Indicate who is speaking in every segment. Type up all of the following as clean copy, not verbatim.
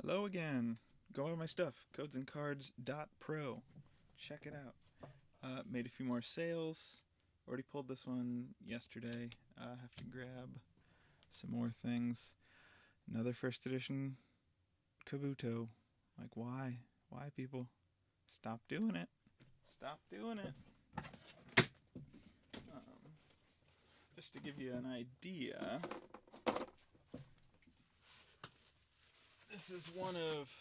Speaker 1: Hello again. Go buy my stuff, codesandcards.pro. Check it out. Made a few more sales. Already pulled this one yesterday. Have to grab some more things. Another first edition Kabuto. Like, why? Why, people? Stop doing it. Stop doing it. Just to give you an idea, this is one of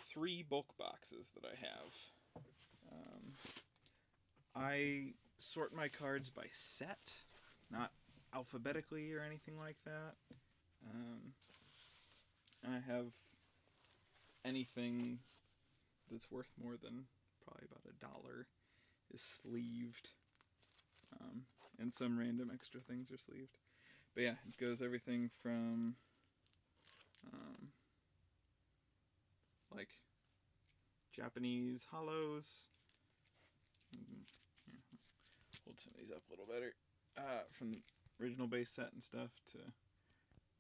Speaker 1: 3 bulk boxes that I have. I sort my cards by set, not alphabetically or anything like that. And I have anything that's worth more than probably about $1 is sleeved. And some random extra things are sleeved. But yeah, it goes everything from like Japanese hollows. Hold some of these up a little better. From the original base set and stuff to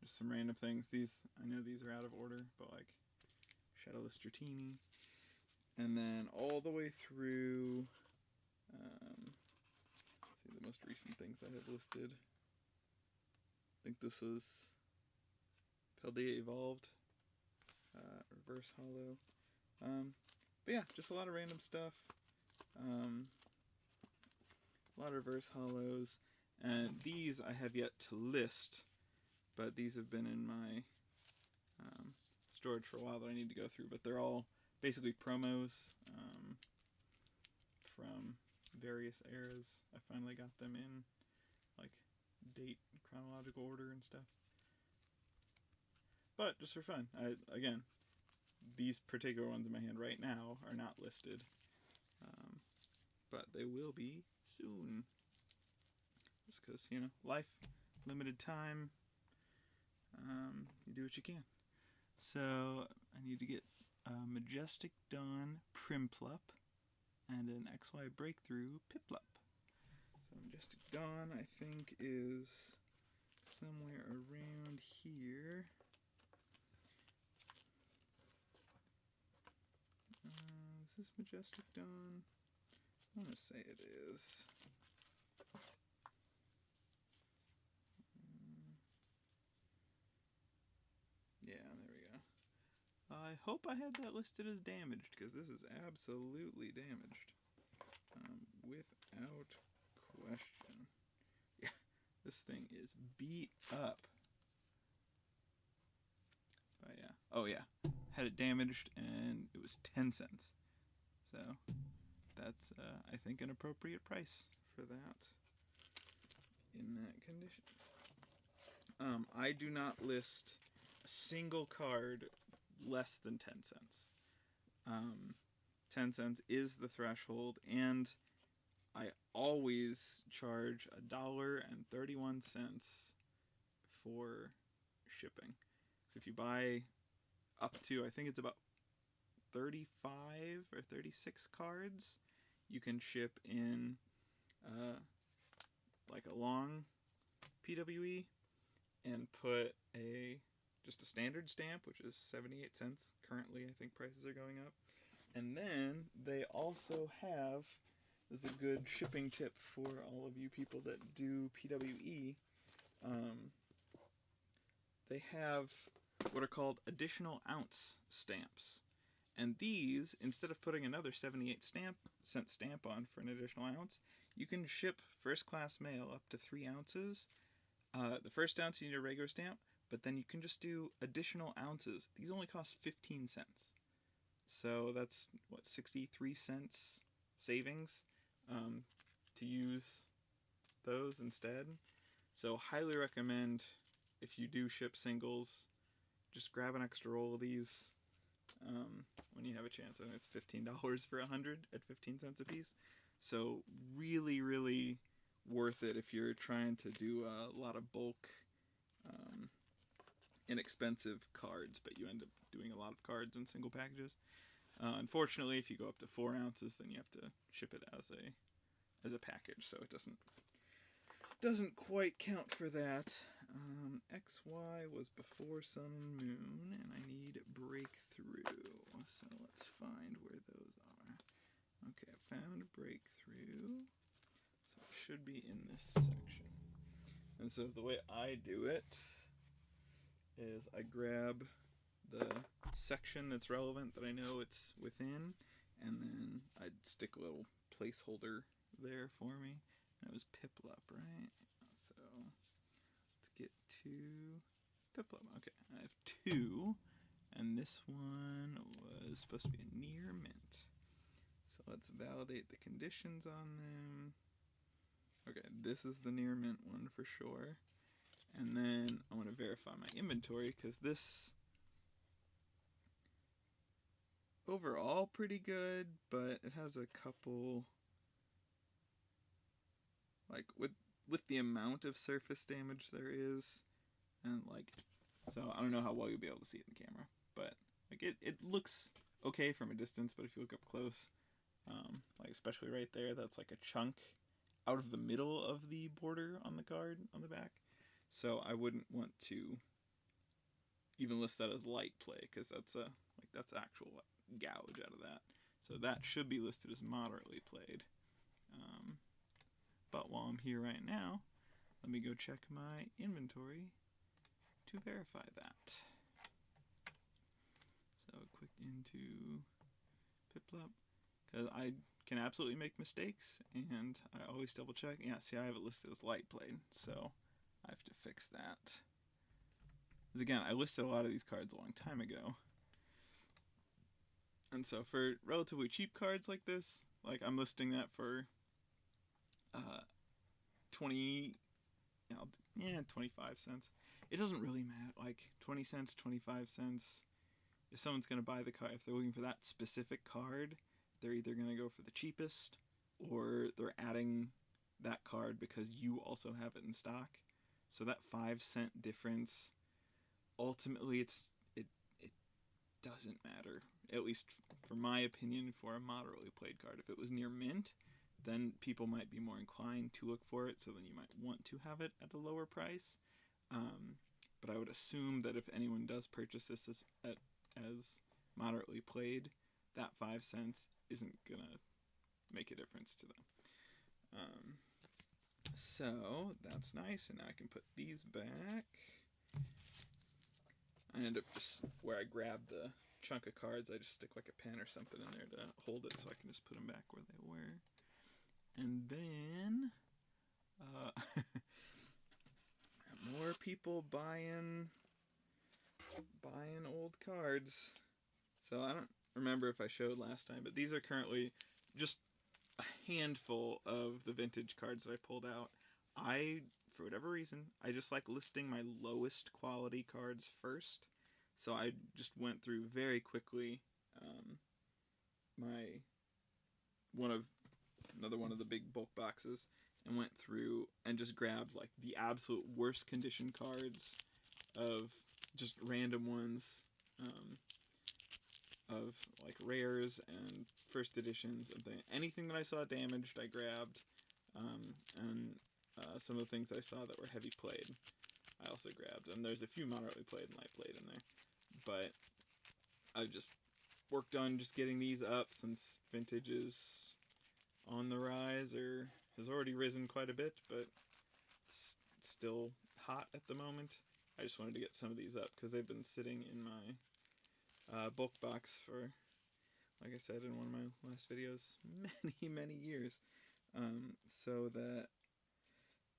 Speaker 1: just some random things. These, I know these are out of order, but like Shadowless Dratini. And then all the way through, see the most recent things I have listed. I think this was Paldea Evolved, Reverse Hollow. But yeah, just a lot of random stuff. A lot of reverse hollows, and these I have yet to list, but these have been in my storage for a while that I need to go through. But they're all basically promos from various eras. I finally got them in like date, chronological order and stuff. But just for fun, again, these particular ones in my hand right now are not listed, but they will be soon. Just because, you know, life, limited time, you do what you can. So I need to get a Majestic Dawn Primplup and an XY Breakthrough Piplup. So Majestic Dawn, I think, is somewhere around here. Is this Majestic Dawn? I want to say it is. Yeah, there we go. I hope I had that listed as damaged, because this is absolutely damaged. Without question. Yeah, this thing is beat up. But yeah. Oh yeah. Had it damaged and it was 10 cents. So that's, I think, an appropriate price for that in that condition. I do not list a single card less than 10 cents. 10 cents is the threshold, and I always charge $1.31 for shipping. So if you buy up to, I think it's about 35 or 36 cards, you can ship in like a long PWE and put just a standard stamp, which is 78 cents. Currently, I think prices are going up. And then they also have, this is a good shipping tip for all of you people that do PWE, they have what are called additional ounce stamps. And these, instead of putting another 78-cent stamp on for an additional ounce, you can ship first class mail up to 3 ounces. The first ounce you need a regular stamp, but then you can just do additional ounces. These only cost 15 cents. So that's, what, 63 cents savings to use those instead. So highly recommend, if you do ship singles, just grab an extra roll of these when you have a chance. And it's $15 for 100 at 15 cents a piece. So really, really worth it if you're trying to do a lot of bulk, inexpensive cards, but you end up doing a lot of cards in single packages. Unfortunately, if you go up to 4 ounces, then you have to ship it as a package, so it doesn't quite count for that. XY was before sun and moon, and I need breakthrough. So let's find where those are. Okay, I found breakthrough. So it should be in this section. And so the way I do it is I grab the section that's relevant that I know it's within, and then I'd stick a little placeholder there for me. And it was Piplup, right? So let's get to Piplup. Okay, I have 2, and this one was supposed to be a near mint. So let's validate the conditions on them. Okay, this is the near mint one for sure. And then I want to verify my inventory, because this overall pretty good, but it has a couple, like with the amount of surface damage there is, and like, so I don't know how well you'll be able to see it in the camera, but like it looks okay from a distance, but if you look up close, like especially right there, that's like a chunk out of the middle of the border on the card on the back. So I wouldn't want to even list that as light play, because that's actual gouge out of that. So that should be listed as moderately played. But while I'm here right now, let me go check my inventory to verify that. So quick into Piplup, because I can absolutely make mistakes, and I always double check. Yeah, see, I have it listed as light played, so I have to fix that. Because again, I listed a lot of these cards a long time ago. And so for relatively cheap cards like this, like I'm listing that for 25 cents. It doesn't really matter, like 20 cents, 25 cents. If someone's going to buy the card, if they're looking for that specific card, they're either going to go for the cheapest, or they're adding that card because you also have it in stock. So that 5-cent difference, ultimately it doesn't matter, at least for my opinion, for a moderately played card. If it was near mint, then people might be more inclined to look for it, so then you might want to have it at a lower price. But I would assume that if anyone does purchase this as moderately played, that 5 cents isn't gonna make a difference to them. So that's nice, and now I can put these back. I end up just, where I grab the chunk of cards, I just stick like a pen or something in there to hold it, so I can just put them back where they were. And then more people buying old cards. So I don't remember if I showed last time, but these are currently just a handful of the vintage cards that I pulled out. For whatever reason, I just like listing my lowest quality cards first. So I just went through very quickly another one of the big bulk boxes, and went through and just grabbed like the absolute worst condition cards of just random ones, of like rares and first editions and anything that I saw damaged, I grabbed, and some of the things that I saw that were heavy played, I also grabbed. And there's a few moderately played and light played in there, but I've just worked on just getting these up, since vintage is on the rise, or has already risen quite a bit, but it's still hot at the moment. I just wanted to get some of these up because they've been sitting in my bulk box for, like I said in one of my last videos, many years. So that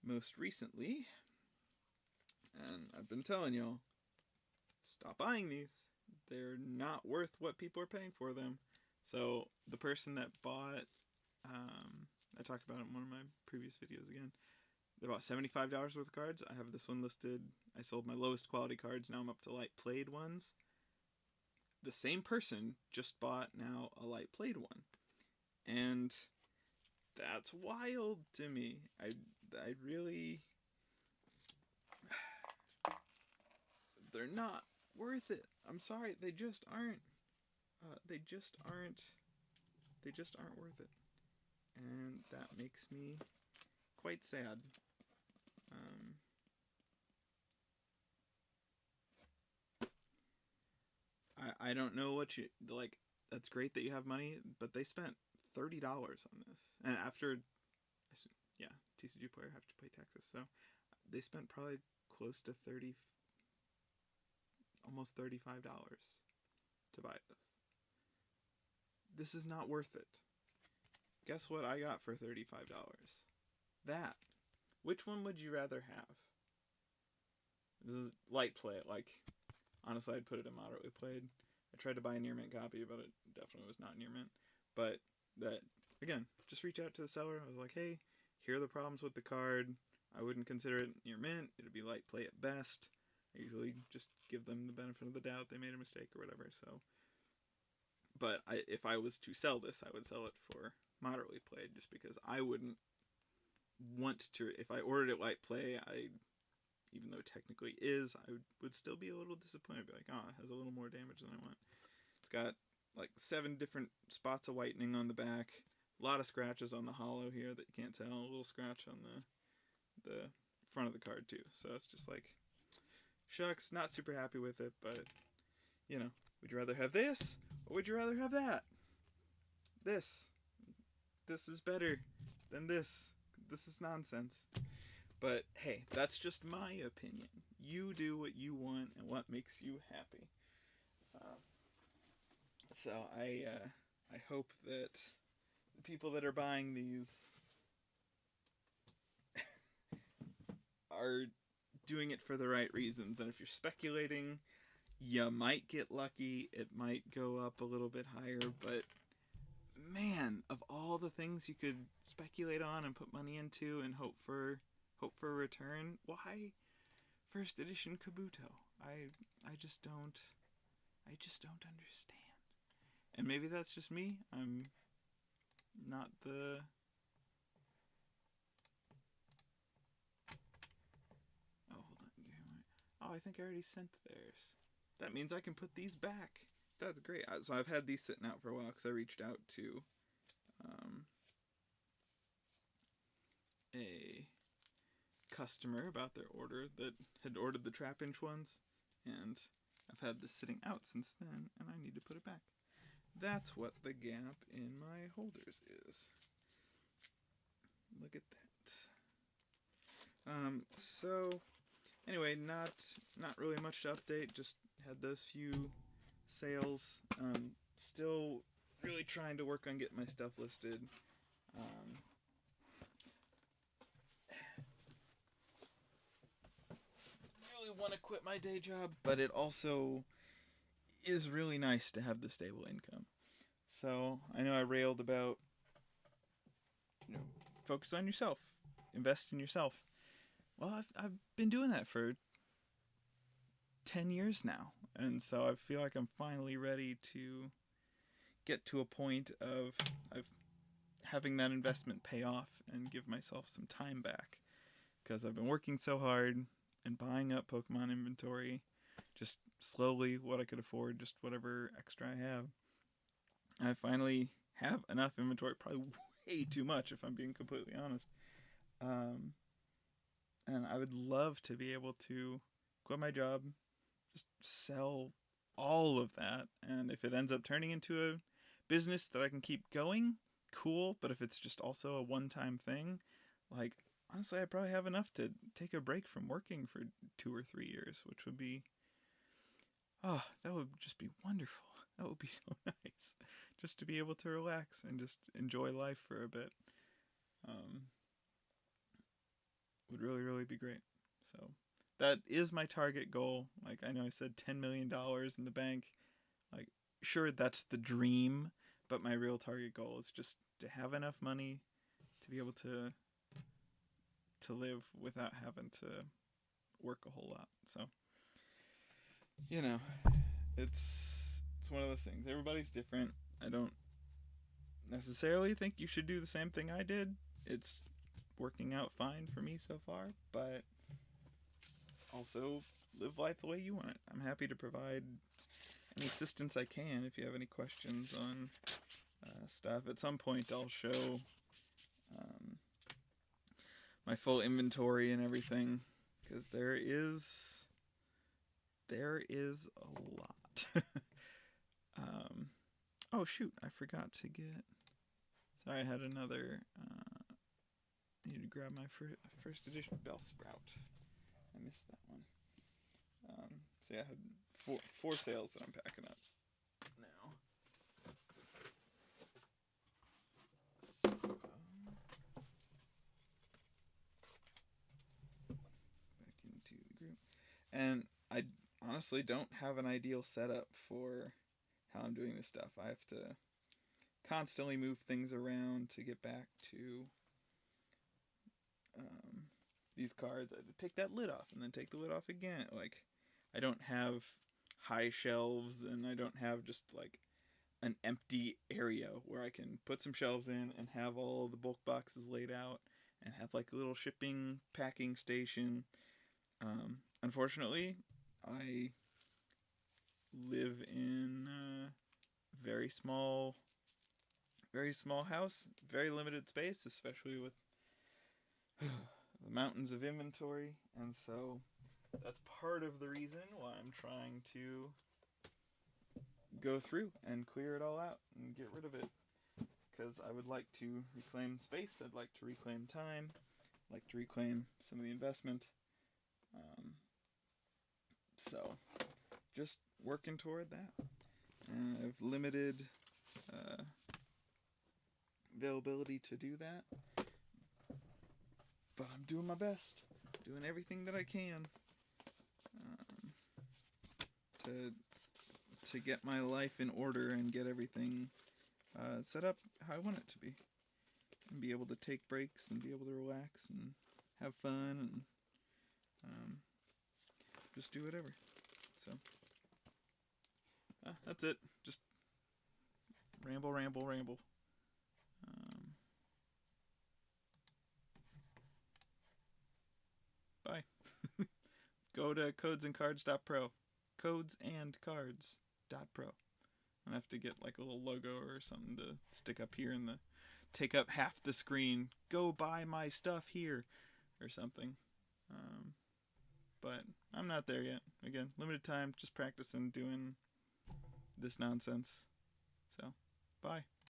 Speaker 1: most recently, and I've been telling y'all, stop buying these. They're not worth what people are paying for them. So the person that bought, I talked about it in one of my previous videos again, they bought $75 worth of cards. I have this one listed. I sold my lowest quality cards. Now I'm up to light played ones. The same person just bought now a light played one. And that's wild to me. I really... They're not worth it. I'm sorry. They just aren't. They just aren't worth it. And that makes me quite sad. I don't know what you like. That's great that you have money, but they spent $30 on this, and after, yeah, TCG player have to pay taxes, so they spent probably close to almost $35 to buy this. This is not worth it. Guess what I got for $35? That. Which one would you rather have? This is light play. Like, honestly, I'd put it in moderately played. I tried to buy a near mint copy, but it definitely was not near mint. But that, again, just reach out to the seller. I was like, hey, here are the problems with the card. I wouldn't consider it near mint. It'd be light play at best. I usually just give them the benefit of the doubt. They made a mistake or whatever. So, but if I was to sell this, I would sell it for moderately played, just because I wouldn't want to. If I ordered it light play, even though it technically is, I would still be a little disappointed. Be like, oh, it has a little more damage than I want. It's got like 7 different spots of whitening on the back. A lot of scratches on the hollow here that you can't tell. A little scratch on the front of the card too. So it's just like, shucks, not super happy with it, but you know, would you rather have this or would you rather have that? This is better than this. This is nonsense. But hey, that's just my opinion. You do what you want and what makes you happy. So I hope that the people that are buying these are doing it for the right reasons. And if you're speculating, you might get lucky. It might go up a little bit higher, but man, of all the things you could speculate on and put money into and hope for a return, why first edition Kabuto? I just don't understand. And maybe that's just me. I'm not the hold on. Oh, I think I already sent theirs. That means I can put these back. That's great. So I've had these sitting out for a while because I reached out to a customer about their order that had ordered the trap inch ones, and I've had this sitting out since then, and I need to put it back. That's what the gap in my holders is. Look at that. So anyway, not really much to update. Just had those few sales. Still really trying to work on getting my stuff listed. Really want to quit my day job, but it also is really nice to have the stable income. So I know I railed about, focus on yourself, invest in yourself. Well, I've been doing that for 10 years now, and so I feel like I'm finally ready to get to a point of having that investment pay off and give myself some time back, because I've been working so hard and buying up Pokemon inventory, just slowly what I could afford, just whatever extra I have. I finally have enough inventory, probably way too much if I'm being completely honest. And I would love to be able to quit my job, just sell all of that, and if it ends up turning into a business that I can keep going, cool. But if it's just also a one-time thing, like, honestly, I probably have enough to take a break from working for 2 or 3 years, which would be, that would just be wonderful. That would be so nice, just to be able to relax and just enjoy life for a bit. Would really, really be great. So that is my target goal. Like, I know I said $10 million in the bank. Like, sure, that's the dream, but my real target goal is just to have enough money to be able to live without having to work a whole lot. So, it's one of those things. Everybody's different. I don't necessarily think you should do the same thing I did. It's working out fine for me so far, but also live life the way you want it. I'm happy to provide any assistance I can if you have any questions on stuff. At some point I'll show my full inventory and everything, because there is a lot. Oh shoot, I forgot to get. Sorry, I had another. I need to grab my first edition Bellsprout. I missed that one. So yeah, I had four sales that I'm packing up now. So, back into the group, and I honestly don't have an ideal setup for how I'm doing this stuff. I have to constantly move things around to get back to these cards. I take that lid off and then take the lid off again. Like, I don't have high shelves, and I don't have just like an empty area where I can put some shelves in and have all the bulk boxes laid out and have like a little shipping packing station. Unfortunately, I live in a very small house, very limited space, especially with the mountains of inventory, and so that's part of the reason why I'm trying to go through and clear it all out and get rid of it, because I would like to reclaim space, I'd like to reclaim time, I'd like to reclaim some of the investment. So just working toward that, and I've limited availability to do that, but I'm doing my best, doing everything that I can to get my life in order and get everything set up how I want it to be, and be able to take breaks and be able to relax and have fun and just do whatever. So that's it. Just ramble. Bye. Go to codesandcards.pro. CodesAndCards.pro. I have to get like a little logo or something to stick up here in the take up half the screen. Go buy my stuff here or something. But I'm not there yet. Again, limited time, just practicing doing this nonsense. So, bye.